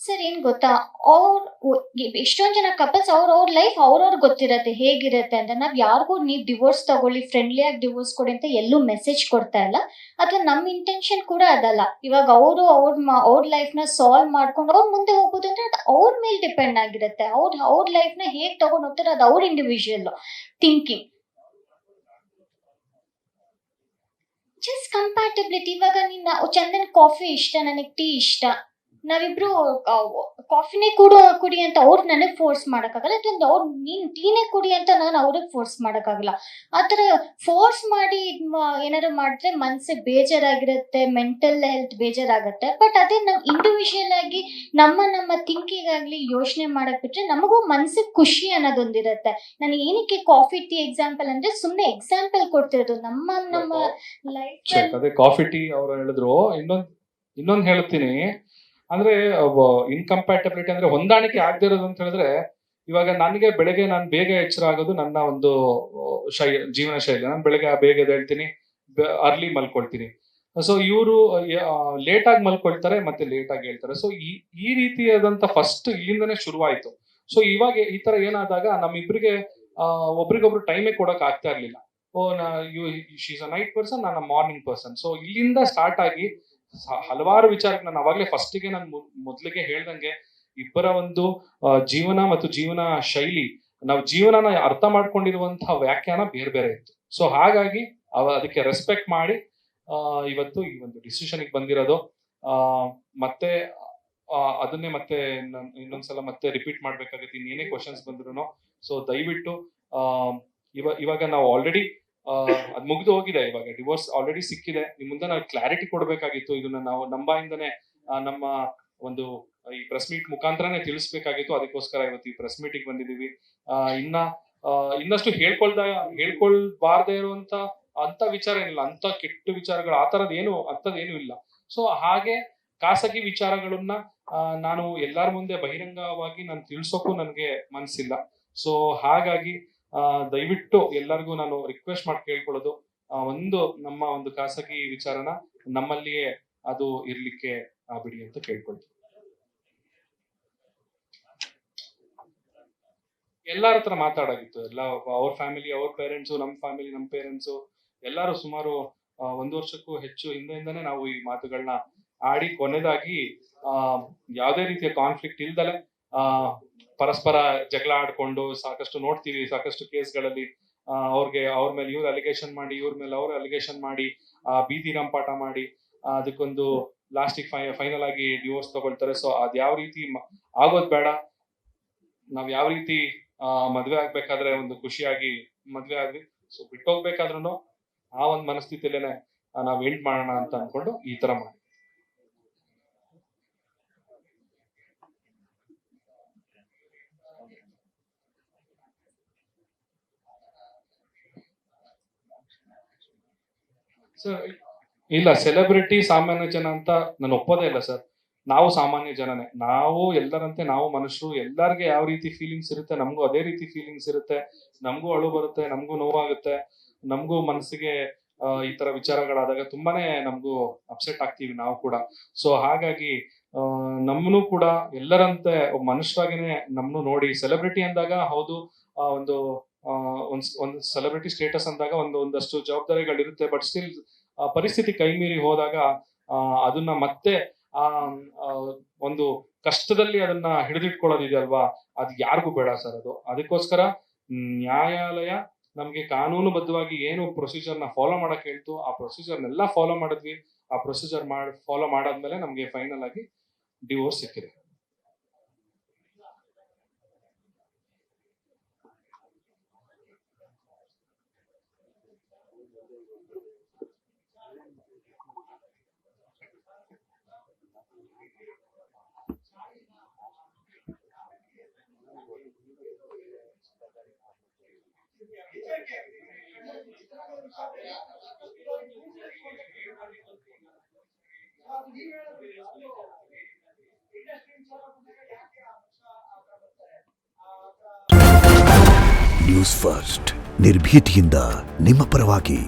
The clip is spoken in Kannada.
ಸರ್ ಏನ್ ಗೊತ್ತಾ, ಅವ್ರು ಎಷ್ಟೊಂದ್ ಜನ ಕಪಲ್ಸ್ ಅವ್ರ ಲೈಫ್ ಅವ್ರವ್ರಿಗೆ ಗೊತ್ತಿರತ್ತೆ ಹೇಗಿರತ್ತೆ ಅಂತ. ನಾವ್ ಯಾರಿಗೂ ನೀವ್ ಡಿವೋರ್ಸ್ ತಗೊಳ್ಳಿ, ಫ್ರೆಂಡ್ಲಿ ಆಗಿ ಡಿವೋರ್ಸ್ ಕೊಡಿ ಅಂತ ಎಲ್ಲೂ ಮೆಸೇಜ್ ಕೊಡ್ತಾ ಇಲ್ಲ. ಅಥವಾ ನಮ್ ಇಂಟೆನ್ಷನ್ ಕೂಡ ಅದಲ್ಲ. ಇವಾಗ ಅವ್ರ ಲೈಫ್ ನ ಸಾಲ್ವ್ ಮಾಡ್ಕೊಂಡು ಅವ್ರು ಮುಂದೆ ಹೋಗ್ಬೋದು ಅಂದ್ರೆ ಅದು ಅವ್ರ ಮೇಲೆ ಡಿಪೆಂಡ್ ಆಗಿರುತ್ತೆ. ಅವ್ರ ಲೈಫ್ ನ ಹೇಗ್ ತಗೊಂಡ್ ಹೋಗ್ತಾರೆ ಅದು ಅವ್ರ ಇಂಡಿವಿಜುವಲ್ ಥಿಂಕಿಂಗ್. Just compatibility. ಇವಾಗ ನೀನ್ ಚಂದನ್ ಕಾಫಿ ಇಷ್ಟ, ನನಗ್ ಟೀ ಇಷ್ಟ, ನಾವಿಬ್ರು ಕಾಫಿನೇ ಕುಡಿ ಅಂತ ಅವ್ರು ನನಗ್ ಫೋರ್ಸ್ ಮಾಡಕ್ಕಾಗಲ್ಲ. ಅಥವಾ ಅವ್ರು ನೀನ್ ಟೀನೇ ಕುಡಿ ಅಂತ ನಾನು ಅವ್ರಿಗೆ ಫೋರ್ಸ್ ಮಾಡಕ್ಕಾಗಲ್ಲ. ಆತರ ಫೋರ್ಸ್ ಮಾಡಿ ಏನಾದ್ರು ಮಾಡಿದ್ರೆ ಮನ್ಸಿಗೆ ಬೇಜಾರಾಗಿರುತ್ತೆ, ಮೆಂಟಲ್ ಹೆಲ್ತ್ ಬೇಜಾರಾಗತ್ತೆ. ಬಟ್ ಅದೇ ನಾವ್ ಇಂಡಿವಿಜುವಲ್ ಆಗಿ ನಮ್ಮ ಥಿಂಕಿಂಗ್ ಆಗ್ಲಿ ಯೋಚನೆ ಮಾಡಕ್ ಬಿಟ್ರೆ ನಮಗೂ ಮನ್ಸಿಗೆ ಖುಷಿ ಅನ್ನೋದೊಂದಿರತ್ತೆ. ನಾನು ಏನಕ್ಕೆ ಕಾಫಿ ಟೀ ಎಕ್ಸಾಂಪಲ್ ಅಂದ್ರೆ ಸುಮ್ನೆ ಎಕ್ಸಾಂಪಲ್ ಕೊಡ್ತಿರೋದು. ನಮ್ಮ ಲೈಫ್ ಅದೇ ಕಾಫಿ ಟೀ ಅವ್ರು ಹೇಳಿದ್ರು. ಇನ್ನೊಂದ್ ಹೇಳ್ತೀನಿ ಅಂದ್ರೆ ಇನ್ಕಂಪ್ಯಾಟಬಿಲಿಟಿ ಅಂದ್ರೆ ಹೊಂದಾಣಿಕೆ ಆಗದೆ ಇರೋದು ಅಂತ ಹೇಳಿದ್ರೆ, ಇವಾಗ ನನಗೆ ಬೆಳಗ್ಗೆ ನಾನು ಬೇಗ ಎಚ್ಚರ ಆಗೋದು ನನ್ನ ಒಂದು ಜೀವನ ಶೈಲಿ. ನಾನು ಬೆಳಗ್ಗೆ ಬೇಗ ಎದ್ದೇಳ್ತೀನಿ, ಅರ್ಲಿ ಮಲ್ಕೊಳ್ತೀನಿ. ಸೊ ಇವರು ಲೇಟ್ ಆಗಿ ಮಲ್ಕೊಳ್ತಾರೆ ಮತ್ತೆ ಲೇಟ್ ಆಗಿ ಹೇಳ್ತಾರೆ. ಸೊ ಈ ರೀತಿಯಾದಂತ ಫಸ್ಟ್ ಇಲ್ಲಿಂದನೇ ಶುರುವಾಯ್ತು. ಸೊ ಇವಾಗ ಈ ತರ ಏನಾದಾಗ ನಮ್ಮಿಬ್ರಿಗೆ ಒಬ್ರಿಗೊಬ್ರು ಟೈಮೇ ಕೊಡಕ್ ಆಗ್ತಾ ಇರ್ಲಿಲ್ಲ. ಶೀಸ್ ಅ ನೈಟ್ ಪರ್ಸನ್, ನಾನು ಮಾರ್ನಿಂಗ್ ಪರ್ಸನ್. ಸೊ ಇಲ್ಲಿಂದ ಸ್ಟಾರ್ಟ್ ಆಗಿ ಹಲವಾರು ವಿಚಾರಕ್ಕೆ ನಾನು ಅವಾಗಲೇ ಫಸ್ಟಿಗೆ ನಾನು ಮೊದಲಿಗೆ ಹೇಳ್ದಂಗೆ ಇಬ್ಬರ ಒಂದು ಜೀವನ ಮತ್ತು ಜೀವನ ಶೈಲಿ, ನಾವು ಜೀವನನ ಅರ್ಥ ಮಾಡ್ಕೊಂಡಿರುವಂತಹ ವ್ಯಾಖ್ಯಾನ ಬೇರೆ ಬೇರೆ ಇತ್ತು. ಸೊ ಹಾಗಾಗಿ ಅದಕ್ಕೆ ರೆಸ್ಪೆಕ್ಟ್ ಮಾಡಿ ಇವತ್ತು ಈ ಒಂದು ಡಿಸಿಷನ್ಗೆ ಬಂದಿರೋದು. ಮತ್ತೆ ಅದನ್ನೇ ಮತ್ತೆ ಇನ್ನೊಂದ್ಸಲ ಮತ್ತೆ ರಿಪೀಟ್ ಮಾಡ್ಬೇಕಾಗುತ್ತೆ ಇನ್ನೇನೇ ಕ್ವಶನ್ಸ್ ಬಂದ್ರು. ಸೊ ದಯವಿಟ್ಟು ಇವಾಗ ನಾವು ಆಲ್ರೆಡಿ ಅದ್ ಮುಗ್ದು ಹೋಗಿದೆ. ಇವಾಗ ಡಿವೋರ್ಸ್ ಆಲ್ರೆಡಿ ಸಿಕ್ಕಿದೆ. ನಿಮ್ ಮುಂದೆ ನಾವು ಕ್ಲಾರಿಟಿ ಕೊಡ್ಬೇಕಾಗಿತ್ತು. ಇದನ್ನ ನಾವು ನಮ್ಮಿಂದನೇ ನಮ್ಮ ಒಂದು ಈ ಪ್ರೆಸ್ ಮೀಟ್ ಮುಖಾಂತರನೇ ತಿಳಿಸ್ಬೇಕಾಗಿತ್ತು. ಅದಕ್ಕೋಸ್ಕರ ಇವತ್ತು ಈ ಪ್ರೆಸ್ ಮೀಟಿಗೆ ಬಂದಿದೀವಿ. ಇನ್ನಷ್ಟು ಹೇಳ್ಕೊಳ್ಬಾರ್ದೇ ಇರುವಂತ ಅಂತ ವಿಚಾರ ಏನಿಲ್ಲ, ಅಂತ ಕೆಟ್ಟ ವಿಚಾರಗಳು ಅಂಥದ್ದೇನು ಇಲ್ಲ. ಸೊ ಹಾಗೆ ಖಾಸಗಿ ವಿಚಾರಗಳನ್ನ ನಾನು ಎಲ್ಲಾರ ಮುಂದೆ ಬಹಿರಂಗವಾಗಿ ನಾನು ತಿಳ್ಸೋಕ್ಕೂ ನನಗೆ ಮನಸ್ಸಿಲ್ಲ. ಸೊ ಹಾಗಾಗಿ ದಯವಿಟ್ಟು ಎಲ್ಲರಿಗೂ ನಾನು ರಿಕ್ವೆಸ್ಟ್ ಮಾಡಿ ಕೇಳ್ಕೊಳ್ಳೋದು, ನಮ್ಮ ಒಂದು ಖಾಸಗಿ ವಿಚಾರನ ನಮ್ಮಲ್ಲಿಯೇ ಅದು ಇರ್ಲಿಕ್ಕೆ ಬಿಡಿ ಅಂತ ಕೇಳ್ಕೊಳ್ತೀನಿ. ಎಲ್ಲಾರ ಹತ್ರ ಮಾತಾಡಾಗಿತ್ತು. ಎಲ್ಲ ಅವ್ರ ಫ್ಯಾಮಿಲಿ, ಅವ್ರ ಪೇರೆಂಟ್ಸು, ನಮ್ಮ ಫ್ಯಾಮಿಲಿ, ನಮ್ಮ ಪೇರೆಂಟ್ಸು ಎಲ್ಲರೂ ಸುಮಾರು 1 ವರ್ಷಕ್ಕೂ ಹೆಚ್ಚು ಹಿಂದೆಯಿಂದಾನೇ ನಾವು ಈ ಮಾತುಗಳನ್ನ ಆಡಿ ಕೊನೆದಾಗಿ ಯಾವುದೇ ರೀತಿಯ ಕಾನ್ಫ್ಲಿಕ್ಟ್ ಇಲ್ದಲೆ ಪರಸ್ಪರ ಜಗಳ ಆಡ್ಕೊಂಡು ಸಾಕಷ್ಟು ನೋಡ್ತೀವಿ. ಸಾಕಷ್ಟು ಕೇಸ್ಗಳಲ್ಲಿ ಅವ್ರ ಮೇಲೆ ಇವ್ರು ಅಲಿಗೇಷನ್ ಮಾಡಿ, ಇವ್ರ ಮೇಲೆ ಅವ್ರ ಅಲಿಗೇಷನ್ ಮಾಡಿ, ಬೀದಿ ರಂಪಾಟ ಮಾಡಿ ಅದಕ್ಕೊಂದು ಲಾಸ್ಟಿಗೆ ಫೈನಲ್ ಆಗಿ ಡಿವೋರ್ಸ್ ತಗೊಳ್ತಾರೆ. ಸೊ ಅದ್ ಯಾವ ರೀತಿ ಆಗೋದ್ ಬೇಡ. ನಾವ್ ಯಾವ ರೀತಿ ಮದ್ವೆ ಆಗ್ಬೇಕಾದ್ರೆ ಒಂದು ಖುಷಿಯಾಗಿ ಮದ್ವೆ ಆಗ್ಲಿ, ಸೊ ಬಿಟ್ಟೋಗ್ಬೇಕಾದ್ರೂ ಆ ಒಂದು ಮನಸ್ಥಿತಿಯಲ್ಲೇನೆ ನಾವ್ ಎಂಡ್ ಮಾಡೋಣ ಅಂತ ಅನ್ಕೊಂಡು ಈ ತರ ಮಾಡಿ. ಸರ್ ಇಲ್ಲ, ಸೆಲೆಬ್ರಿಟಿ ಸಾಮಾನ್ಯ ಜನ ಅಂತ ನಾನು ಒಪ್ಪೋದೇ ಇಲ್ಲ ಸರ್. ನಾವು ಸಾಮಾನ್ಯ ಜನನೇ. ನಾವು ಎಲ್ಲರಂತೆ ನಾವು ಮನುಷ್ಯರು. ಎಲ್ಲರಿಗೆ ಯಾವ ರೀತಿ ಫೀಲಿಂಗ್ಸ್ ಇರುತ್ತೆ ನಮಗೂ ಅದೇ ರೀತಿ ಫೀಲಿಂಗ್ಸ್ ಇರುತ್ತೆ. ನಮಗೂ ಅಳು ಬರುತ್ತೆ, ನಮಗೂ ನೋವಾಗುತ್ತೆ, ನಮಗೂ ಮನಸ್ಸಿಗೆ ಈ ತರ ವಿಚಾರಗಳಾದಾಗ ತುಂಬಾನೇ ನಮಗೂ ಅಪ್ಸೆಟ್ ಆಗ್ತೀವಿ ನಾವು ಕೂಡ. ಸೊ ಹಾಗಾಗಿ ನಮ್ಮನ್ನು ಕೂಡ ಎಲ್ಲರಂತೆ ಮನುಷ್ಯರಾಗೇನೆ ನಮ್ಮನ್ನು ನೋಡಿ ಸೆಲೆಬ್ರಿಟಿ ಅಂದಾಗ ಹೌದು, ಒಂದು ಸೆಲೆಬ್ರಿಟಿ ಸ್ಟೇಟಸ್ ಅಂದಾಗ ಒಂದಷ್ಟು ಜವಾಬ್ದಾರಿಗಳಿರುತ್ತೆ. ಬಟ್ ಸ್ಟಿಲ್ ಪರಿಸ್ಥಿತಿ ಕೈ ಮೀರಿ ಹೋದಾಗ ಅದನ್ನ ಮತ್ತೆ ಒಂದು ಕಷ್ಟದಲ್ಲಿ ಅದನ್ನ ಹಿಡಿದಿಟ್ಕೊಳ್ಳೋದಿದೆಯಲ್ವಾ, ಅದು ಯಾರಿಗೂ ಬೇಡ ಸರ್. ಅದಕ್ಕೋಸ್ಕರ ನ್ಯಾಯಾಲಯ ನಮ್ಗೆ ಕಾನೂನುಬದ್ಧವಾಗಿ ಏನು ಪ್ರೊಸೀಜರ್ನ ಫಾಲೋ ಮಾಡಕ್ ಹೇಳ್ತು ಆ ಪ್ರೊಸೀಜರ್ನೆಲ್ಲ ಫಾಲೋ ಮಾಡಿದ್ವಿ. ಆ ಪ್ರೊಸೀಜರ್ ಫಾಲೋ ಮಾಡಾದ್ಮೇಲೆ ನಮ್ಗೆ ಫೈನಲ್ ಆಗಿ ಡಿವೋರ್ಸ್ ಸಿಕ್ಕಿದೆ. ನ್ಯೂಸ್ ಫಸ್ಟ್ ನಿರ್ಭೀತಿಯಿಂದ ನಿಮ್ಮ ಪರವಾಗಿ.